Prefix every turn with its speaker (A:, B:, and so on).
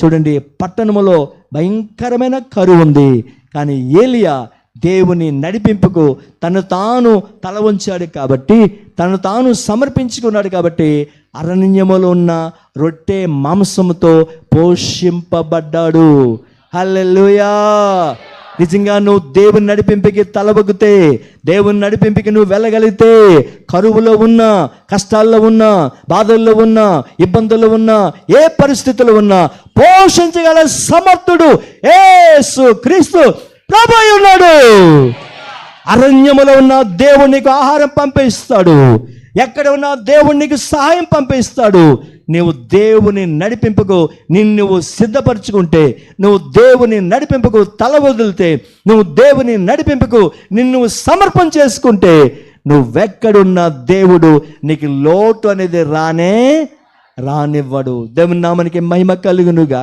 A: చూడండి, పట్టణములో భయంకరమైన కరువు ఉంది, కానీ ఏలియా దేవుని నడిపింపుకు తను తాను తల వంచాడు కాబట్టి, తను తాను సమర్పించుకున్నాడు కాబట్టి అరణ్యములో ఉన్న రొట్టె మాంసముతో పోషింపబడ్డాడు. హల్లెలూయా. నిజంగా నువ్వు దేవుని నడిపింపుకి తలబొగ్గితే, దేవుని నడిపింపుకి నువ్వు వెళ్ళగలిగితే, కరువులో ఉన్నా, కష్టాల్లో ఉన్నా, బాధల్లో ఉన్నా, ఇబ్బందుల్లో ఉన్నా, ఏ పరిస్థితుల్లో ఉన్నా పోషించగల సమర్థుడు యేసు క్రీస్తు ప్రభు అయి ఉన్నాడు. అరణ్యములో ఉన్న దేవుడు నీకు ఆహారం పంపిస్తాడు. ఎక్కడ ఉన్నా దేవుడు నీకు సహాయం పంపిస్తాడు. నువ్వు దేవుని నడిపింపుకు నిన్ను సిద్ధపరచుకుంటే, నువ్వు దేవుని నడిపింపుకు తల వదిలితే, నువ్వు దేవుని నడిపింపుకు నిన్ను సమర్పణ చేసుకుంటే, నువ్వెక్కడున్న దేవుడు నీకు లోటు అనేది రానివ్వడు. దేవుని నామానికి మహిమ కలుగునుగా.